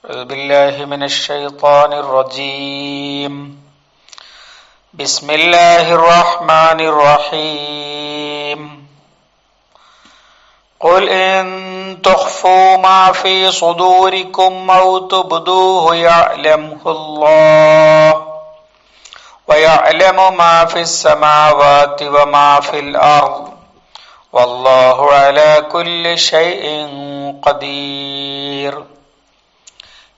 أعوذ بالله من الشيطان الرجيم. بسم الله الرحمن الرحيم. قل إن تخفوا ما في صدوركم أو تبدوه يعلمه الله ويعلم ما في السماوات وما في الأرض والله على كل شيء قدير.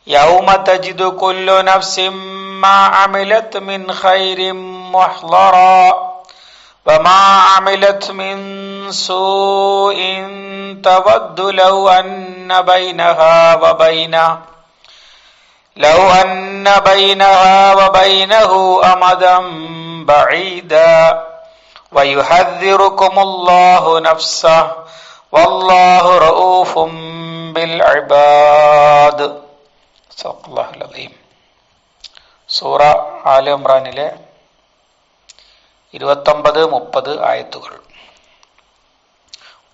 يوم تجد كل نفس ما عملت من خير محضرا وما عملت من سوء تود لو أن بينها وبينه أمدا بعيدا ويحذركم الله نفسه والله رؤوف بالعباد. സല്ലല്ലാഹുൽ അലീം. സൂറ ആല ഇംറാനിലെ 29-30 ആയത്തുകൾ.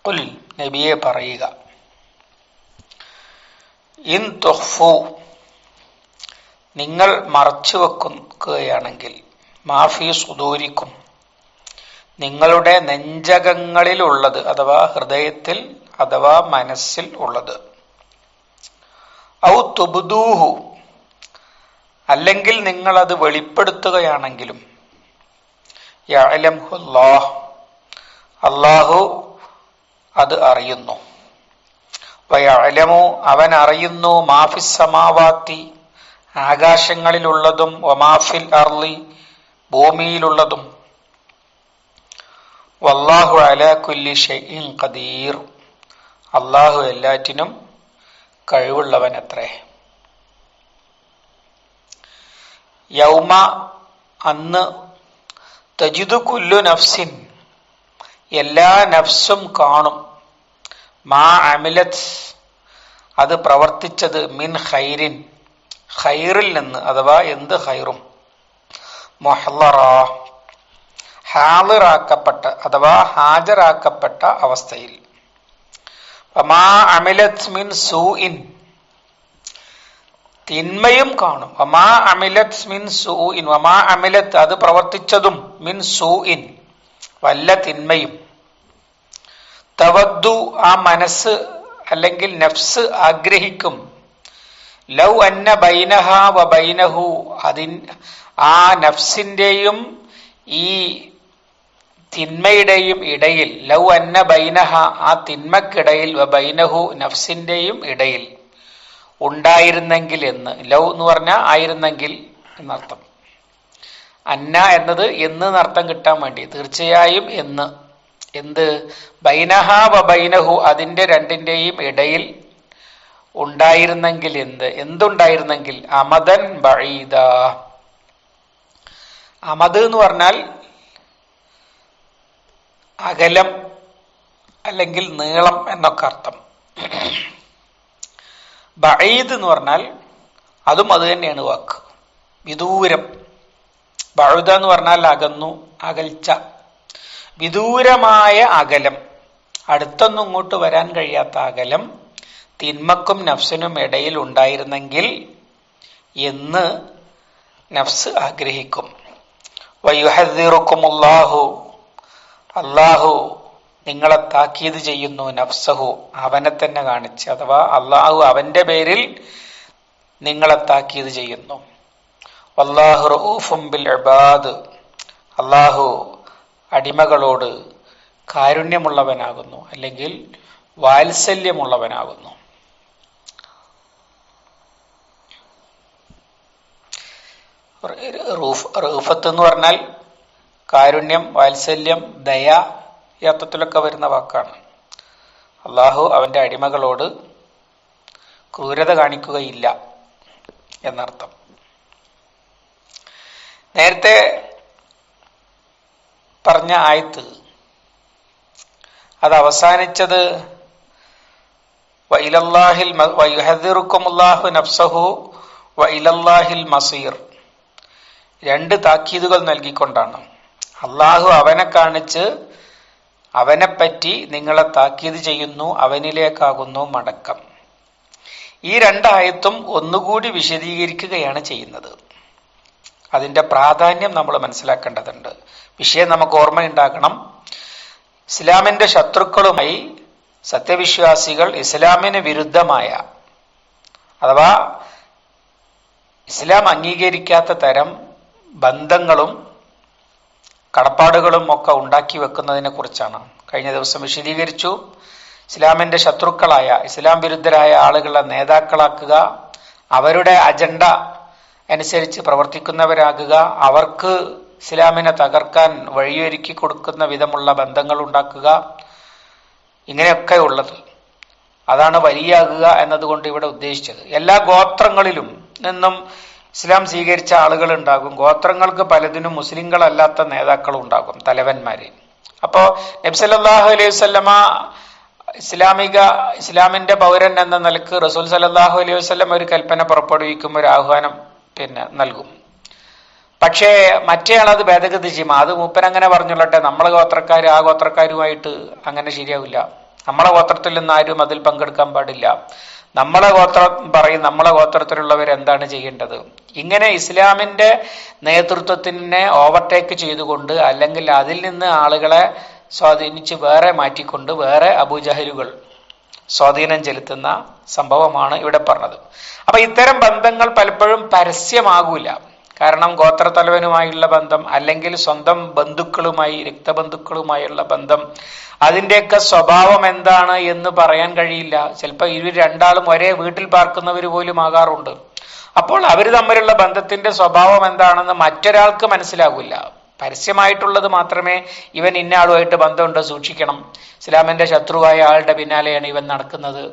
ഖുൽ, നബിയെ പറയുക, ഇൻ തുഖ്ഫു, നിങ്ങൾ മറച്ചു വെക്കുകയാണെങ്കിൽ, മാഫി സുദൂരിക്കും, നിങ്ങളുടെ നെഞ്ചകങ്ങളിൽ ഉള്ളത്, അഥവാ ഹൃദയത്തിൽ അഥവാ മനസ്സിൽ ഉള്ളത്, ഔ തുബ്ദൂഹു, അല്ലെങ്കിൽ നിങ്ങൾ അത് വെളിപ്പെടുത്തുകയാണെങ്കിലും, യഅലംഹു അല്ലാഹ്, അല്ലാഹു അത് അറിയുന്നു, വയഅലമു, അവൻ അറിയുന്നു, മാഫിസ് സമാവാത്തി, ആകാശങ്ങളിലുള്ളതും, വമാഫിൽ അർളി, ഭൂമിയിലുള്ളതും, വല്ലാഹു അലാ കുല്ലി ഷൈഇൻ ഖദീർ, അല്ലാഹു എല്ലാറ്റിനും കഴിവുള്ളവനത്രേ. യൗമ, അന്ന്, തജിദു കുല്ലു നഫ്സിൻ, എല്ലാ നഫ്സും കാണും, മാ അമിലത്, അത് പ്രവർത്തിച്ചത്, മിൻ ഖൈരിൻ, ഖൈറിൽ നിന്ന്, അഥവാ എന്ത് ഖൈറും, മുഹ്ളറ, ഹാളിറാക്കപ്പെട്ട അഥവാ ഹാജരാക്കപ്പെട്ട അവസ്ഥയിൽ, വമാ അമിലത് മിൻ സൂഇൻ, തിന്മയും കാണും, വമാ അമിലത് മിൻ സൂഇൻ, വമാ അമിലത്, അത് പ്രവർത്തിച്ചതും, മിൻ സൂഇൻ, വല്ല തിന്മയും, തവദ്ദു, ആ മനസ്സ് അല്ലെങ്കിൽ നഫ്സ് ആഗ്രഹിക്കും, ലൗ അന്ന ബൈനഹ വ ബൈനഹു, ആ നഫ്സിന്റെയും ഈ തിന്മയുടെയും ഇടയിൽ, ലൗ അന്ന ബൈനഹ, ആ തിന്മക്കിടയിൽ, വ ബൈനഹു, നഫ്സിന്റെയും ഇടയിൽ ഉണ്ടായിരുന്നെങ്കിൽ എന്ന്. ലൗ എന്ന് പറഞ്ഞാൽ ആയിരുന്നെങ്കിൽ എന്നർത്ഥം. അന്ന എന്നത് എന്ന് എന്നർത്ഥം കിട്ടാൻ വേണ്ടി, തീർച്ചയായും എന്ന്, എന്ത്, ബൈനഹ വ ബൈനഹു, അതിന്റെ രണ്ടിന്റെയും ഇടയിൽ ഉണ്ടായിരുന്നെങ്കിൽ എന്തുണ്ടായിരുന്നെങ്കിൽ, അമദൻ ബഈദ, അമദ് എന്ന് പറഞ്ഞാൽ അകലം അല്ലെങ്കിൽ നീളം എന്നൊക്കെ അർത്ഥം. ബഈദ് എന്ന് പറഞ്ഞാൽ അതും അത് തന്നെയാണ് വാക്ക്, വിദൂരം. ബഅദ എന്ന് പറഞ്ഞാൽ അകന്നു, അകൽച്ച, വിദൂരമായ അകലം, അടുത്തൊന്നും ഇങ്ങോട്ട് വരാൻ കഴിയാത്ത അകലം തിന്മക്കും നഫ്സിനും ഇടയിൽ ഉണ്ടായിരുന്നെങ്കിൽ എന്ന് നഫ്സ് ആഗ്രഹിക്കും. വയുഹദ്ദിറുക്കുമുല്ലാഹു, അല്ലാഹു നിങ്ങളെ താക്കീത് ചെയ്യുന്നു, നഫ്സഹു, അവനെ തന്നെ കാണിച്ച്, അഥവാ അല്ലാഹു അവന്റെ പേരിൽ നിങ്ങളെ താക്കീത് ചെയ്യുന്നു. വല്ലാഹു റഊഫും ബിൽ ഇബാദ്, അല്ലാഹു അടിമകളോട് കാരുണ്യമുള്ളവനാകുന്നു, അല്ലെങ്കിൽ വാത്സല്യമുള്ളവനാകുന്നു. റൂഫത്ത് എന്ന് പറഞ്ഞാൽ കാരുണ്യം, വാത്സല്യം, ദയ, ഈ അർത്ഥത്തിലൊക്കെ വരുന്ന വാക്കാണ്. അള്ളാഹു അവന്റെ അടിമകളോട് ക്രൂരത കാണിക്കുകയില്ല എന്നർത്ഥം. നേരത്തെ പറഞ്ഞ ആയത്ത് അത് അവസാനിച്ചത് വയുഹദ്ദിറുക്കുമുല്ലാഹു നഫ്സഹു വഇലല്ലാഹിൽ മസീർ, രണ്ട് താക്കീതുകൾ നൽകിക്കൊണ്ടാണ്. അള്ളാഹു അവനെ കാണിച്ച് അവനെപ്പറ്റി നിങ്ങളെ താക്കീത് ചെയ്യുന്നു, അവനിലേക്കാകുന്നു മടക്കം. ഈ രണ്ടായത്തും ഒന്നുകൂടി വിശദീകരിക്കുകയാണ് ചെയ്യുന്നത്. അതിന്റെ പ്രാധാന്യം നമ്മൾ മനസ്സിലാക്കേണ്ടതുണ്ട്. വിഷയം നമുക്ക് ഓർമ്മയുണ്ടാക്കണം. ഇസ്ലാമിന്റെ ശത്രുക്കളുമായി സത്യവിശ്വാസികൾ ഇസ്ലാമിന് വിരുദ്ധമായ അഥവാ ഇസ്ലാം അംഗീകരിക്കാത്ത തരം ബന്ധങ്ങളും കടപ്പാടുകളും ഒക്കെ ഉണ്ടാക്കി വെക്കുന്നതിനെ കുറിച്ചാണ് കഴിഞ്ഞ ദിവസം വിശദീകരിച്ചു. ഇസ്ലാമിന്റെ ശത്രുക്കളായ ഇസ്ലാം വിരുദ്ധരായ ആളുകളെ നേതാക്കളാക്കുക, അവരുടെ അജണ്ട അനുസരിച്ച് പ്രവർത്തിക്കുന്നവരാകുക, അവർക്ക് ഇസ്ലാമിനെ തകർക്കാൻ വഴിയൊരുക്കി കൊടുക്കുന്ന വിധമുള്ള ബന്ധങ്ങൾ ഉണ്ടാക്കുക, ഇങ്ങനെയൊക്കെ ഉള്ളത്. അതാണ് വലിയാകുക എന്നതുകൊണ്ട് ഇവിടെ ഉദ്ദേശിച്ചത്. എല്ലാ ഗോത്രങ്ങളിലും നിന്നും ഇസ്ലാം സ്വീകരിച്ച ആളുകൾ ഉണ്ടാകും. ഗോത്രങ്ങൾക്ക് പലതിനും മുസ്ലിങ്ങളല്ലാത്ത നേതാക്കളും ഉണ്ടാകും, തലവന്മാര്. അപ്പോ നബി സല്ലല്ലാഹു അലൈഹി വസല്ലമ ഇസ്ലാമിന്റെ പൗരൻ എന്ന നിലക്ക് റസൂൽ സല്ലല്ലാഹു അലൈഹി വസല്ലം ഒരു കൽപ്പന പുറപ്പെടുവിക്കും, ഒരു ആഹ്വാനം നൽകും. പക്ഷേ മറ്റേയാൾ അത് ഭേദഗതി ചെയ്യും. അത് മൂപ്പനങ്ങനെ പറഞ്ഞുള്ളട്ടെ, നമ്മളെ ഗോത്രക്കാര് ആ ഗോത്രക്കാരുമായിട്ട് അങ്ങനെ ശരിയാവില്ല. നമ്മളെ ഗോത്രത്തിൽ നിന്ന് ആരും അതിൽ പങ്കെടുക്കാൻ പാടില്ല. നമ്മളെ ഗോത്രം പറയും, നമ്മളെ ഗോത്രത്തിലുള്ളവർ എന്താണ് ചെയ്യേണ്ടത്. ഇങ്ങനെ ഇസ്ലാമിന്റെ നേതൃത്വത്തിനെ ഓവർടേക്ക് ചെയ്തുകൊണ്ട് അല്ലെങ്കിൽ അതിൽ നിന്ന് ആളുകളെ സ്വാധീനിച്ച് വേറെ മാറ്റിക്കൊണ്ട് വേറെ അബൂജഹലുകൾ സ്വാധീനം ചെലുത്തുന്ന സംഭവമാണ് ഇവിടെ പറഞ്ഞത്. അപ്പൊ ഇത്തരം ബന്ധങ്ങൾ പലപ്പോഴും പരസ്യമാകൂല. കാരണം ഗോത്രത്തലവനുമായുള്ള ബന്ധം അല്ലെങ്കിൽ സ്വന്തം ബന്ധുക്കളുമായി രക്തബന്ധുക്കളുമായുള്ള ബന്ധം, അതിന്റെയൊക്കെ സ്വഭാവം എന്താണ് എന്ന് പറയാൻ കഴിയില്ല. ചിലപ്പോൾ ഇവർ രണ്ടാളും ഒരേ വീട്ടിൽ പാർക്കുന്നവർ പോലും ആകാറുണ്ട്. അപ്പോൾ അവർ തമ്മിലുള്ള ബന്ധത്തിന്റെ സ്വഭാവം എന്താണെന്ന് മറ്റൊരാൾക്ക് മനസ്സിലാകില്ല. പരസ്യമായിട്ടുള്ളത് മാത്രമേ ഇവൻ ഇന്ന ആളുമായിട്ട് ബന്ധമുണ്ട്, സൂക്ഷിക്കണം, ഇസ്ലാമിന്റെ ശത്രുവായ ആളുടെ പിന്നാലെയാണ് ഇവൻ നടക്കുന്നത്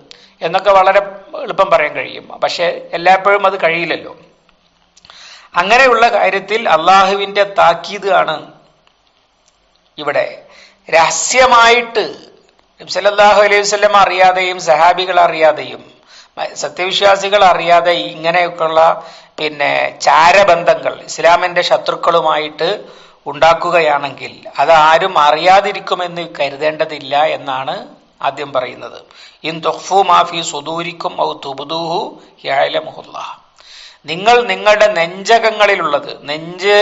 എന്നൊക്കെ വളരെ എളുപ്പം പറയാൻ കഴിയും. പക്ഷെ എല്ലായ്പ്പോഴും അത് കഴിയില്ലല്ലോ. അങ്ങനെയുള്ള കാര്യത്തിൽ അള്ളാഹുവിന്റെ താക്കീത് ആണ് ഇവിടെ. രഹസ്യമായിട്ട് നബി സല്ലല്ലാഹു അലൈഹി വസല്ലം അറിയാതെയും സഹാബികൾ അറിയാതെയും സത്യവിശ്വാസികൾ അറിയാതെ ഇങ്ങനെയൊക്കെയുള്ള ചാരബന്ധങ്ങൾ ഇസ്ലാമിന്റെ ശത്രുക്കളുമായിട്ട് ഉണ്ടാക്കുകയാണെങ്കിൽ അത് ആരും അറിയാതിരിക്കുമെന്ന് കരുതേണ്ടതില്ല എന്നാണ് ആദ്യം പറയുന്നത്. ഇൻ തുഖ്ഫു മാ ഫീ സുദൂരിക്കും ഔ തുബ്ദൂഹു യഅലമുഹുല്ലാഹ്. നിങ്ങൾ നിങ്ങളുടെ നെഞ്ചകങ്ങളിലുള്ളത്, നെഞ്ച്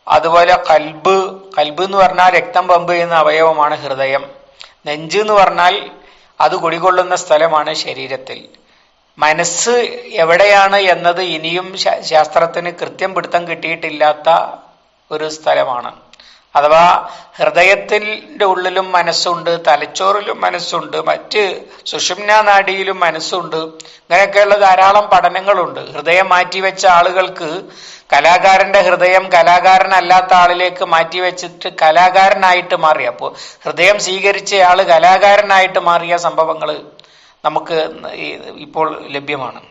അതുപോലെ കൽബ് എന്ന് പറഞ്ഞാൽ രക്തം പമ്പ് ചെയ്യുന്ന അവയവമാണ് ഹൃദയം. നെഞ്ച് എന്ന് പറഞ്ഞാൽ അത് കുടികൊള്ളുന്ന സ്ഥലമാണ് ശരീരത്തിൽ. മനസ്സ് എവിടെയാണ് എന്നത് ഇനിയും ശാസ്ത്രത്തിന് കൃത്യം പിടുത്തം കിട്ടിയിട്ടില്ലാത്ത ഒരു സ്ഥലമാണ്. അഥവാ ഹൃദയത്തിന്റെ ഉള്ളിലും മനസ്സുണ്ട്, തലച്ചോറിലും മനസ്സുണ്ട്, മറ്റ് സുഷുമ്നാ നാഡിയിലും മനസ്സുണ്ട്. ഇങ്ങനെയൊക്കെയുള്ള ധാരാളം പഠനങ്ങളുണ്ട്. ഹൃദയം മാറ്റിവെച്ച ആളുകൾക്ക് കലാകാരന്റെ ഹൃദയം കലാകാരനല്ലാത്ത ആളിലേക്ക് മാറ്റിവെച്ചിട്ട് കലാകാരനായിട്ട് മാറി. അപ്പോൾ ഹൃദയം സ്വീകരിച്ച ആള് കലാകാരനായിട്ട് മാറിയ സംഭവങ്ങൾ നമുക്ക് ഇപ്പോൾ ലഭ്യമാണ്,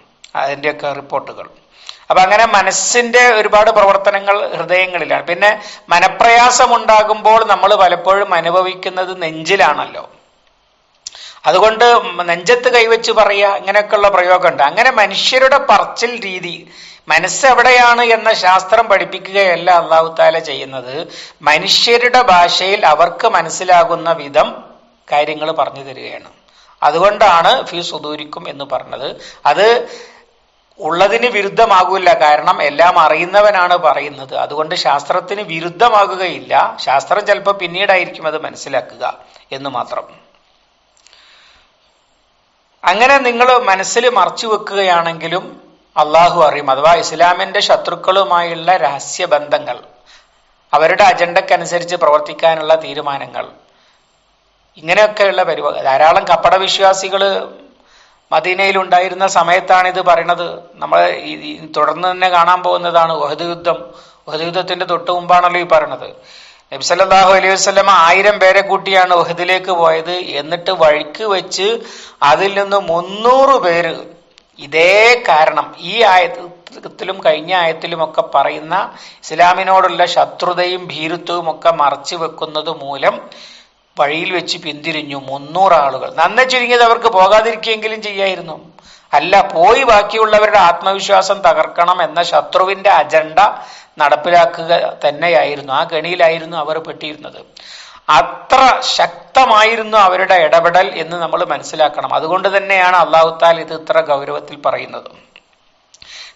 അതിൻ്റെയൊക്കെ റിപ്പോർട്ടുകൾ. അപ്പൊ അങ്ങനെ മനസ്സിന്റെ ഒരുപാട് പ്രവർത്തനങ്ങൾ ഹൃദയങ്ങളിലാണ്. പിന്നെ മനപ്രയാസം ഉണ്ടാകുമ്പോൾ നമ്മൾ പലപ്പോഴും അനുഭവിക്കുന്നത് നെഞ്ചിലാണല്ലോ. അതുകൊണ്ട് നെഞ്ചത്ത് കൈവച്ച് പറയുക, ഇങ്ങനെയൊക്കെയുള്ള പ്രയോഗമുണ്ട്. അങ്ങനെ മനുഷ്യരുടെ പറച്ചിൽ രീതി, മനസ്സ് എവിടെയാണ് എന്ന ശാസ്ത്രം പഠിപ്പിക്കുകയല്ല അല്ലാഹു തആല ചെയ്യുന്നത്. മനുഷ്യരുടെ ഭാഷയിൽ അവർക്ക് മനസ്സിലാകുന്ന വിധം കാര്യങ്ങൾ പറഞ്ഞു തരികയാണ്. അതുകൊണ്ടാണ് ഫീ സുദൂരിക്കും എന്ന് പറഞ്ഞത്. അത് ഉള്ളതിന് വിരുദ്ധമാകൂല. കാരണം എല്ലാം അറിയുന്നവനാണ് പറയുന്നത്. അതുകൊണ്ട് ശാസ്ത്രത്തിന് വിരുദ്ധമാകുകയില്ല. ശാസ്ത്രം ചിലപ്പോൾ പിന്നീടായിരിക്കും അത് മനസ്സിലാക്കുക എന്ന് മാത്രം. അങ്ങനെ നിങ്ങൾ മനസ്സിൽ മറച്ചു വെക്കുകയാണെങ്കിലും അള്ളാഹു അറിയും. അഥവാ ഇസ്ലാമിന്റെ ശത്രുക്കളുമായുള്ള രഹസ്യബന്ധങ്ങൾ, അവരുടെ അജണ്ടക്കനുസരിച്ച് പ്രവർത്തിക്കാനുള്ള തീരുമാനങ്ങൾ, ഇങ്ങനെയൊക്കെയുള്ള പരിപാടി. ധാരാളം കപട വിശ്വാസികള് മദീനയിൽ ഉണ്ടായിരുന്ന സമയത്താണ് ഇത് പറയുന്നത്. നമ്മൾ തുടർന്ന് തന്നെ കാണാൻ പോകുന്നതാണ് ഉഹദ് യുദ്ധം. ഉഹദ് യുദ്ധത്തിന്റെ തൊട്ട് മുമ്പാണല്ലോ ഈ പറയണത്. നബി സല്ലല്ലാഹു അലൈഹി വസല്ലമ 1000 പേരെ കൂട്ടിയാണ് ഉഹദിലേക്ക് പോയത്. എന്നിട്ട് വഴിക്ക് വെച്ച് അതിൽ നിന്ന് 300 പേര് ഇതേ കാരണം, ഈ ആയത്തിലും കഴിഞ്ഞ ആയത്തിലുമൊക്കെ പറയുന്ന ഇസ്ലാമിനോടുള്ള ശത്രുതയും ഭീരുത്വവും ഒക്കെ മറച്ചു വെക്കുന്നത് മൂലം വഴിയിൽ വെച്ച് പിന്തിരിഞ്ഞു 300 ആളുകൾ. നന്നെ ചുരുങ്ങിയത് അവർക്ക് പോകാതിരിക്കുകയെങ്കിലും ചെയ്യായിരുന്നു. അല്ല, പോയി ബാക്കിയുള്ളവരുടെ ആത്മവിശ്വാസം തകർക്കണം എന്ന ശത്രുവിന്റെ അജണ്ട നടപ്പിലാക്കുക തന്നെയായിരുന്നു. ആ കെണിയിലായിരുന്നു അവർ പെട്ടിരുന്നത്. അത്ര ശക്തമായിരുന്നു അവരുടെ ഇടപെടൽ എന്ന് നമ്മൾ മനസ്സിലാക്കണം. അതുകൊണ്ട് തന്നെയാണ് അല്ലാഹു തആല ഇത് ഇത്ര ഗൗരവത്തിൽ പറയുന്നത്.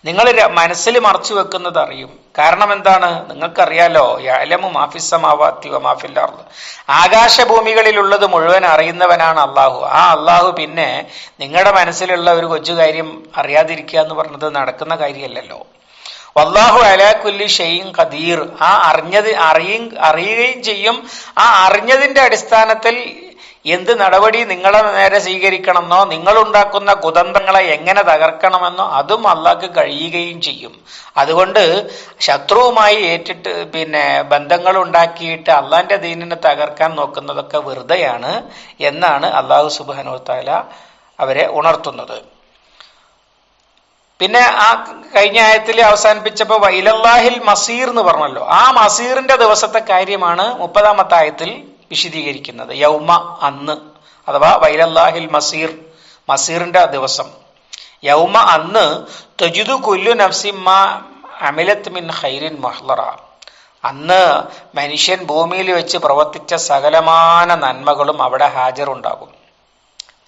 നിങ്ങൾ മനസ്സിൽ മറച്ചു വെക്കുന്നത് അറിയും. കാരണം എന്താണ്? നിങ്ങൾക്കറിയാലോ, യഅലമു മാ ഫിസ് സമാവാതി വമാ ഫിൽ അർദ്, ആകാശഭൂമികളിലുള്ളത് മുഴുവൻ അറിയുന്നവനാണ് അള്ളാഹു. ആ അള്ളാഹു പിന്നെ നിങ്ങളുടെ മനസ്സിലുള്ള ഒരു കൊച്ചു കാര്യം അറിയാതിരിക്കുക എന്ന് പറഞ്ഞത് നടക്കുന്ന കാര്യമല്ലല്ലോ. വല്ലാഹു അലാ കുല്ലി ഷൈഇൻ ഖദീർ, ആ അറിയുകയും ചെയ്യും. ആ അറിഞ്ഞതിന്റെ അടിസ്ഥാനത്തിൽ എന്ത് നടപടി നിങ്ങളെ നേരെ സ്വീകരിക്കണമെന്നോ നിങ്ങളുണ്ടാക്കുന്ന കുതന്ത്രങ്ങളെ എങ്ങനെ തകർക്കണമെന്നോ അതും അള്ളാഹ്ക്ക് കഴിയുകയും ചെയ്യും. അതുകൊണ്ട് ശത്രുവുമായി ഏറ്റിട്ട് ബന്ധങ്ങൾ ഉണ്ടാക്കിയിട്ട് അള്ളാന്റെ ദീനിനെ തകർക്കാൻ നോക്കുന്നതൊക്കെ വെറുതെയാണ് എന്നാണ് അള്ളാഹു സുബ്ഹാനഹു വ തആല അവരെ ഉണർത്തുന്നത്. പിന്നെ ആ കഴിഞ്ഞ ആയത്തിൽ അവസാനിപ്പിച്ചപ്പോ വൈലല്ലാഹിൽ മസീർ എന്ന് പറഞ്ഞല്ലോ, ആ മസീറിന്റെ ദിവസത്തെ കാര്യമാണ് 30-ാമത്തെ ആയത്തിൽ വിശദീകരിക്കുന്നത്. യൗമ, അന്ന്, അഥവാ വൈലല്ലാഹിൽ മസീർ, മസീറിന്റെ ദിവസം. യൗമ, അന്ന്, തജിദു കുല്ലു നഫ്സിൻ മാ അമിലത് മിൻ ഖൈരിൻ മുഹ്ളറ, അന്ന് മനുഷ്യൻ ഭൂമിയിൽ വെച്ച് പ്രവർത്തിച്ച സകലമാന നന്മകളും അവിടെ ഹാജറുണ്ടാകും.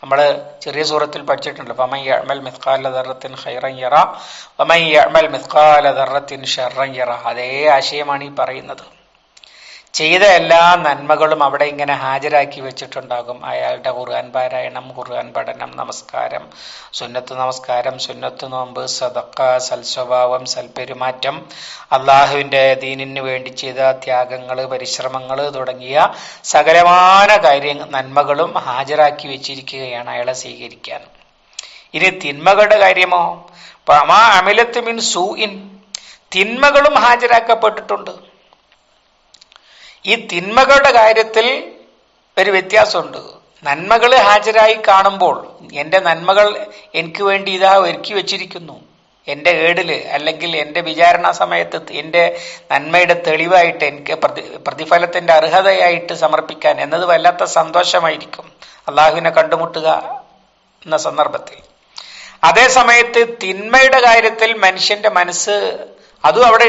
നമ്മള് ചെറിയ സൂറത്തിൽ പഠിച്ചിട്ടുണ്ട്, ഫമൻ യഅമൽ മിസ്ഖാല ദർറത്തിൻ ഖൈറൻ യറ വമൻ യഅമൽ മിസ്ഖാല ദർറത്തിൻ ശർറൻ യറ. അതേ ആശയമാണ് ഈ പറയുന്നത്. ചെയ്ത എല്ലാ നന്മകളും അവിടെ ഇങ്ങനെ ഹാജരാക്കി വെച്ചിട്ടുണ്ടാകും. അയാളുടെ ഖുർആൻ പാരായണം, ഖുർആൻ പഠനം, നമസ്കാരം, സുന്നത്ത് നമസ്കാരം, സുന്നത്ത് നോമ്പ്, സദഖ, സൽസ്വഭാവം, സൽപെരുമാറ്റം, അള്ളാഹുവിന്റെ ദീനിന് വേണ്ടി ചെയ്ത ത്യാഗങ്ങള്, പരിശ്രമങ്ങള് തുടങ്ങിയ സകലമാന നന്മകളും ഹാജരാക്കി വെച്ചിരിക്കുകയാണ് അയാളെ സ്വീകരിക്കാൻ. ഇനി തിന്മകളുടെ കാര്യമോ? മാ അമിലത്ത് മിൻ സൂഇൻ, തിന്മകളും ഹാജരാക്കപ്പെട്ടിട്ടുണ്ട്. ഈ തിന്മകളുടെ കാര്യത്തിൽ ഒരു വ്യത്യാസമുണ്ട്. നന്മകൾ ഹാജരായി കാണുമ്പോൾ എൻ്റെ നന്മകൾ എനിക്ക് വേണ്ടി ഇതാ ഒരുക്കി വെച്ചിരിക്കുന്നു, എൻ്റെ ഏടില് അല്ലെങ്കിൽ എൻ്റെ വിചാരണ സമയത്ത് എൻ്റെ നന്മയുടെ തെളിവായിട്ട് എനിക്ക് പ്രതിഫലത്തിന്റെ അർഹതയായിട്ട് സമർപ്പിക്കാൻ എന്നത് വല്ലാത്ത സന്തോഷമായിരിക്കും അള്ളാഹുവിനെ കണ്ടുമുട്ടുക എന്ന സന്ദർഭത്തിൽ. അതേ സമയത്ത് തിന്മയുടെ കാര്യത്തിൽ മനുഷ്യന്റെ മനസ്സ് അതും അവിടെ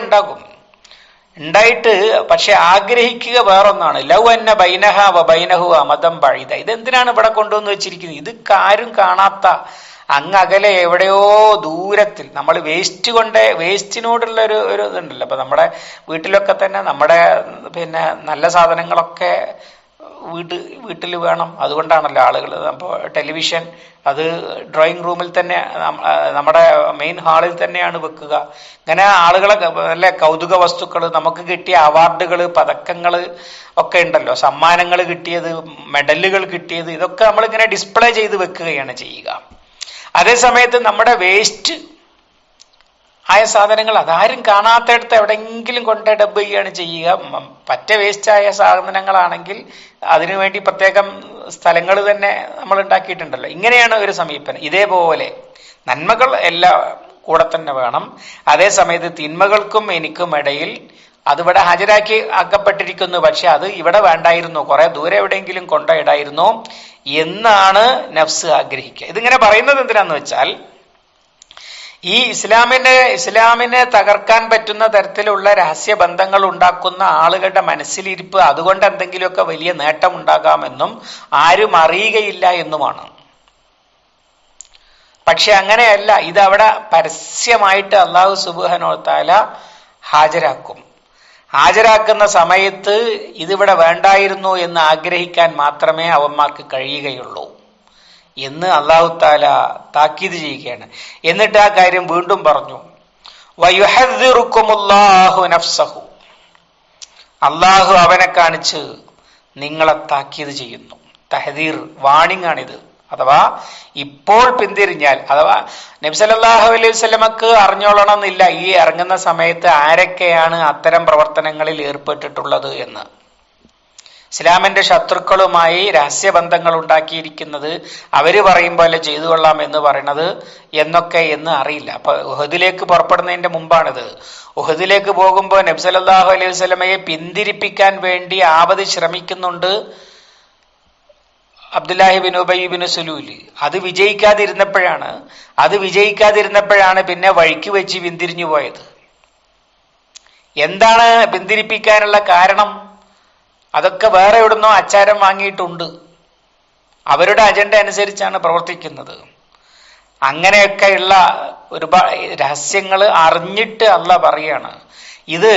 ഉണ്ടായിട്ട് പക്ഷെ ആഗ്രഹിക്കുക വേറൊന്നാണ്. ലൗ അന്ന ബൈനഹ വ ബൈനഹു അമദം ബഈദ, ഇതെന്തിനാണ് ഇവിടെ കൊണ്ടുവന്ന് വെച്ചിരിക്കുന്നത്? ഇത് ആരും കാണാത്ത അങ്ങകലെ എവിടെയോ ദൂരത്തിൽ, നമ്മൾ വേസ്റ്റിനോടുള്ള ഒരു ഇതുണ്ടല്ലോ. അപ്പൊ നമ്മുടെ വീട്ടിലൊക്കെ തന്നെ നമ്മുടെ നല്ല സാധനങ്ങളൊക്കെ വീട്ടിൽ വേണം. അതുകൊണ്ടാണല്ലോ ആളുകൾ അപ്പോൾ ടെലിവിഷൻ അത് ഡ്രോയിങ് റൂമിൽ തന്നെ, നമ്മുടെ മെയിൻ ഹാളിൽ തന്നെയാണ് വെക്കുക. ഇങ്ങനെ ആളുകളെ നല്ല കൗതുക വസ്തുക്കൾ, നമുക്ക് കിട്ടിയ അവാർഡുകൾ, പതക്കങ്ങൾ ഒക്കെ ഉണ്ടല്ലോ, സമ്മാനങ്ങൾ കിട്ടിയത്, മെഡലുകൾ കിട്ടിയത്, ഇതൊക്കെ നമ്മളിങ്ങനെ ഡിസ്പ്ലേ ചെയ്ത് വെക്കുകയാണ് ചെയ്യുക. അതേ സമയത്ത് നമ്മുടെ വേസ്റ്റ് ആയ സാധനങ്ങൾ അതാരും കാണാത്തടത്ത് എവിടെയെങ്കിലും കൊണ്ട് ഡബ് ചെയ്യുകയാണ് ചെയ്യുക. പറ്റ വേസ്റ്റായ സാധനങ്ങളാണെങ്കിൽ അതിനുവേണ്ടി പ്രത്യേകം സ്ഥലങ്ങൾ തന്നെ നമ്മൾ ഉണ്ടാക്കിയിട്ടുണ്ടല്ലോ. ഇങ്ങനെയാണ് ഒരു സമീപനം. ഇതേപോലെ നന്മകൾ എല്ലാം കൂടെ തന്നെ വേണം. അതേ സമയത്ത് തിന്മകൾക്കും എനിക്കും ഇടയിൽ അതിവിടെ ഹാജരാക്കി ആക്കപ്പെട്ടിരിക്കുന്നു, പക്ഷെ അത് ഇവിടെ വേണ്ടായിരുന്നു, കുറെ ദൂരെ എവിടെയെങ്കിലും കൊണ്ടിടായിരുന്നു എന്നാണ് നഫ്സ് ആഗ്രഹിക്കുക. ഇതിങ്ങനെ പറയുന്നത് എന്തിനാന്ന് വെച്ചാൽ, ഈ ഇസ്ലാമിനെ തകർക്കാൻ പറ്റുന്ന തരത്തിലുള്ള രഹസ്യബന്ധങ്ങൾ ഉണ്ടാക്കുന്ന ആളുകളുടെ മനസ്സിലിരിപ്പ് അതുകൊണ്ട് എന്തെങ്കിലുമൊക്കെ വലിയ നേട്ടം ഉണ്ടാകാമെന്നും ആരും അറിയുകയില്ല എന്നുമാണ്. പക്ഷെ അങ്ങനെയല്ല, ഇതവിടെ പരസ്യമായിട്ട് അല്ലാഹു സുബ്ഹാനഹു വ തആല ഹാജരാക്കുന്ന സമയത്ത് ഇതിവിടെ വേണ്ടായിരുന്നു എന്ന് ആഗ്രഹിക്കാൻ മാത്രമേ അവന്മാർക്ക് കഴിയുകയുള്ളൂ എന്ന് അല്ലാഹു തആല താക്കീത് ചെയ്യുകയാണ്. എന്നിട്ട് ആ കാര്യം വീണ്ടും പറഞ്ഞു, വയുഹദ്ദിറുക്കുമുല്ലാഹു നഫ്സഹു, അല്ലാഹു അവനെ കാണിച്ച് നിങ്ങളെ താക്കീത് ചെയ്യുന്നു. തഹദീർ, വാണിംഗ് ആണിത്. അഥവാ ഇപ്പോൾ പിന്തിരിഞ്ഞാൽ, അഥവാ നബി സല്ലല്ലാഹു അലൈഹി വസല്ലമക്ക് അറിഞ്ഞോളണം എന്നില്ല ഈ ഇറങ്ങുന്ന സമയത്ത് ആരൊക്കെയാണ് അത്തരം പ്രവർത്തനങ്ങളിൽ ഏർപ്പെട്ടിട്ടുള്ളത് എന്ന്. ഇസ്ലാമിന്റെ ശത്രുക്കളുമായി രഹസ്യബന്ധങ്ങൾ ഉണ്ടാക്കിയിരിക്കുന്നത് അവര് പറയും പോലെ ചെയ്തു കൊള്ളാം എന്ന് പറയണത് എന്ന് അറിയില്ല. അപ്പൊ ഉഹദിലേക്ക് പുറപ്പെടുന്നതിന്റെ മുമ്പാണിത്. ഉഹദിലേക്ക് പോകുമ്പോൾ നബി സല്ലല്ലാഹു അലൈഹി വസല്ലമയെ പിന്തിരിപ്പിക്കാൻ വേണ്ടി ആവതി ശ്രമിക്കുന്നുണ്ട് അബ്ദുല്ലാഹി ബിൻ ഉബൈ ബിൻ സുലൂല്. അത് വിജയിക്കാതിരുന്നപ്പോഴാണ് പിന്നെ വഴിക്ക് വെച്ച് പിന്തിരിഞ്ഞു പോയത്. എന്താണ് പിന്തിരിപ്പിക്കാനുള്ള കാരണം? അതൊക്കെ വേറെ എവിടുന്നോ ആചാരം വാങ്ങിയിട്ടുണ്ട്. അവരുടെ അജണ്ട അനുസരിച്ചാണ് പ്രവർത്തിക്കുന്നത്. അങ്ങനെയൊക്കെയുള്ള ഒരുപാട് രഹസ്യങ്ങൾ അറിഞ്ഞിട്ട് അള്ളാഹ് പറയാണ്. ഇത്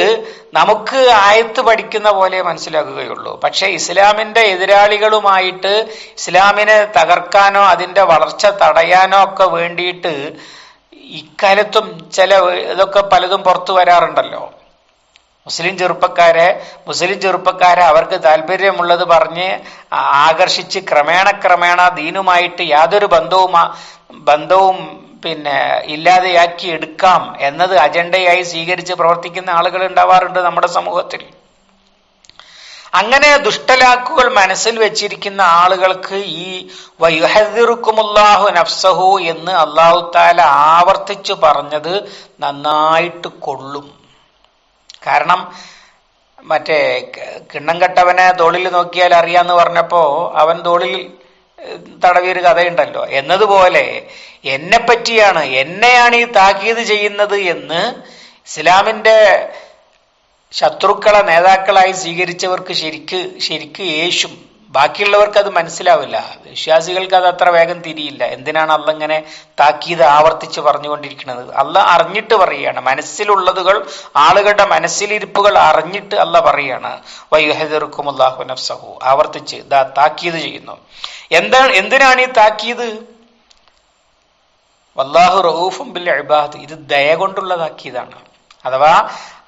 നമുക്ക് ആയത്ത് പഠിക്കുന്ന പോലെ മനസ്സിലാക്കുകയുള്ളൂ. പക്ഷെ ഇസ്ലാമിന്റെ എതിരാളികളുമായിട്ട് ഇസ്ലാമിനെ തകർക്കാനോ അതിന്റെ വളർച്ച തടയാനോ ഒക്കെ വേണ്ടിയിട്ട് ഇക്കാലത്തും ഇതൊക്കെ പലതും പുറത്തു വരാറുണ്ടല്ലോ. മുസ്ലിം ചെറുപ്പക്കാരെ അവർക്ക് താല്പര്യമുള്ളത് പറഞ്ഞ് ആകർഷിച്ച് ക്രമേണ ദീനുമായിട്ട് യാതൊരു ബന്ധവും ഇല്ലാതെയാക്കി എടുക്കാം എന്നത് അജണ്ടയായി സ്വീകരിച്ച് പ്രവർത്തിക്കുന്ന ആളുകൾ ഉണ്ടാവാറുണ്ട് നമ്മുടെ സമൂഹത്തിൽ. അങ്ങനെ ദുഷ്ടലാക്കുകൾ മനസ്സിൽ വെച്ചിരിക്കുന്ന ആളുകൾക്ക് ഈ വയുഹദ്ദിറുക്കുമുല്ലാഹു നഫ്സഹു എന്ന് അല്ലാഹു തആല ആവർത്തിച്ചു പറഞ്ഞത് നന്നായിട്ട് കൊള്ളും. കാരണം മറ്റേ കിണ്ണം കെട്ടവനെ തോളിൽ നോക്കിയാൽ അറിയാന്ന് പറഞ്ഞപ്പോ അവൻ തോളിൽ തടവിയൊരു കഥയുണ്ടല്ലോ. എന്നതുപോലെ എന്നെയാണ് ഈ താക്കീത് ചെയ്യുന്നത് എന്ന് ഇസ്ലാമിന്റെ ശത്രുക്കളെ നേതാക്കളായി സ്വീകരിച്ചവർക്ക് ശരിക്ക് യേശും. ബാക്കിയുള്ളവർക്ക് അത് മനസ്സിലാവില്ല. വിശ്വാസികൾക്ക് അത് അത്ര വേഗം തിരിയില്ല. എന്തിനാണ് അള്ള ഇങ്ങനെ താക്കീത് ആവർത്തിച്ച് പറഞ്ഞുകൊണ്ടിരിക്കുന്നത്? അള്ള അറിഞ്ഞിട്ട് പറയുകയാണ്. മനസ്സിലുള്ളതുകൾ, ആളുകളുടെ മനസ്സിലിരിപ്പുകൾ അറിഞ്ഞിട്ട് അള്ള പറയാണ് വയുഹദ്ദിറുക്കുമുല്ലാഹു നഫ്സഹു. ആവർത്തിച്ച് താക്കീത് ചെയ്യുന്നു. എന്തിനാണ് ഈ താക്കീത്? വല്ലാഹു റഊഫും ബിൽ ഇബാദ്. ഇത് ദയ കൊണ്ടുള്ള താക്കീതാണ്. അഥവാ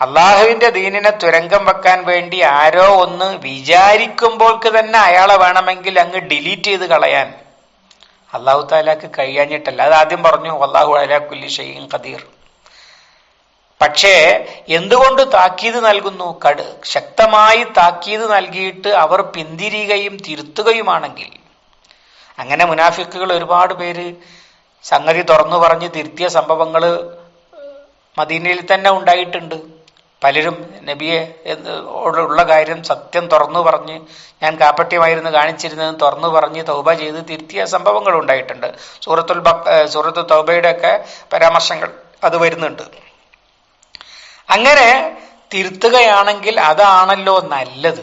അള്ളാഹുവിന്റെ ദീനിനെ തുരങ്കം വെക്കാൻ വേണ്ടി ആരോ ഒന്ന് വിചാരിക്കുമ്പോൾക്ക് തന്നെ അയാളെ വേണമെങ്കിൽ അങ്ങ് ഡിലീറ്റ് ചെയ്ത് കളയാൻ അല്ലാഹു തആലക്ക് കഴിയാഞ്ഞിട്ടല്ല. അത് ആദ്യം പറഞ്ഞു വല്ലാഹു അലാ കുല്ലി ഷൈഇൻ ഖദീർ. പക്ഷേ എന്തുകൊണ്ട് താക്കീത് നൽകുന്നു? ശക്തമായി താക്കീത് നൽകിയിട്ട് അവർ പിന്തിരിയുകയും തിരുത്തുകയുമാണെങ്കിൽ. അങ്ങനെ മുനാഫിക്കുകൾ ഒരുപാട് പേര് സംഗതി തുറന്നു പറഞ്ഞ് തിരുത്തിയ സംഭവങ്ങൾ മദീനയിൽ തന്നെ ഉണ്ടായിട്ടുണ്ട്. പലരും നബിയെ ഉള്ള കാര്യം സത്യം തുറന്നു പറഞ്ഞ് ഞാൻ കാണിച്ചിരുന്നതെന്ന് തുറന്നു പറഞ്ഞ് തൗബ ചെയ്ത് തിരുത്തിയ സംഭവങ്ങൾ ഉണ്ടായിട്ടുണ്ട്. സൂറത്തുൽ തൗബയുടെ ഒക്കെ പരാമർശങ്ങൾ അത് വരുന്നുണ്ട്. അങ്ങനെ തിരുത്തുകയാണെങ്കിൽ അതാണല്ലോ നല്ലത്.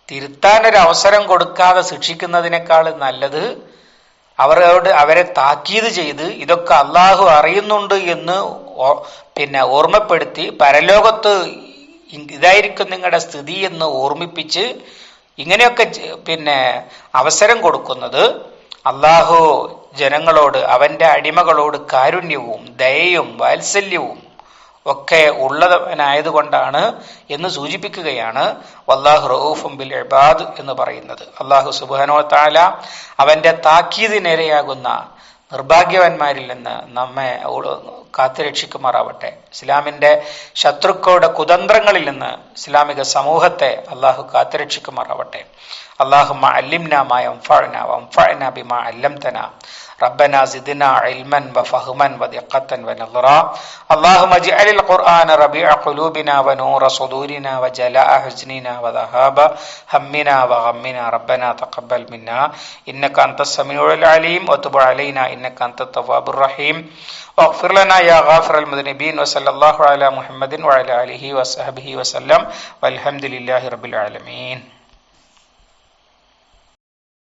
തിരുത്താനൊരു അവസരം കൊടുക്കാതെ ശിക്ഷിക്കുന്നതിനേക്കാൾ നല്ലത് അവരെ താക്കീത് ചെയ്ത് ഇതൊക്കെ അള്ളാഹു അറിയുന്നുണ്ട് എന്ന് ഓർമ്മപ്പെടുത്തി പരലോകത്ത് ഇതായിരിക്കും നിങ്ങളുടെ സ്ഥിതി എന്ന് ഓർമ്മിപ്പിച്ച് ഇങ്ങനെയൊക്കെ അവസരം കൊടുക്കുന്നത് അള്ളാഹു ജനങ്ങളോട്, അവന്റെ അടിമകളോട് കാരുണ്യവും ദയയും വാത്സല്യവും ഒക്കെ ഉള്ളവനായതുകൊണ്ടാണ് എന്ന് സൂചിപ്പിക്കുകയാണ് വല്ലാഹു റഊഫും ബിൽ ഇബാദ് എന്ന് പറയുന്നത്. അള്ളാഹു സുബ്ഹാനഹു വ തആല അവന്റെ താക്കീതിനിരയാകുന്ന നിർഭാഗ്യവാന്മാരിൽ നിന്ന് നമ്മെ കാത്തുരക്ഷിക്കുമാറാവട്ടെ. ഇസ്ലാമിന്റെ ശത്രുക്കളുടെ കുതന്ത്രങ്ങളിൽ നിന്ന് ഇസ്ലാമിക സമൂഹത്തെ അള്ളാഹു കാത്തുരക്ഷിക്കുമാറാവട്ടെ. اللهم علمنا ما ينفعنا وانفعنا بما علمتنا ربنا زدنا علما وفهما ودقة ونظرا اللهم اجعل القرآن ربيع قلوبنا ونور صدورنا وجلاء حزننا وذهاب همنا وغمنا ربنا تقبل منا إنك أنت السميع العليم وتب علينا إنك أنت التواب الرحيم واغفر لنا يا غافر المذنبين وصلى الله على محمد وعلى آله وصحبه وسلم والحمد لله رب العالمين.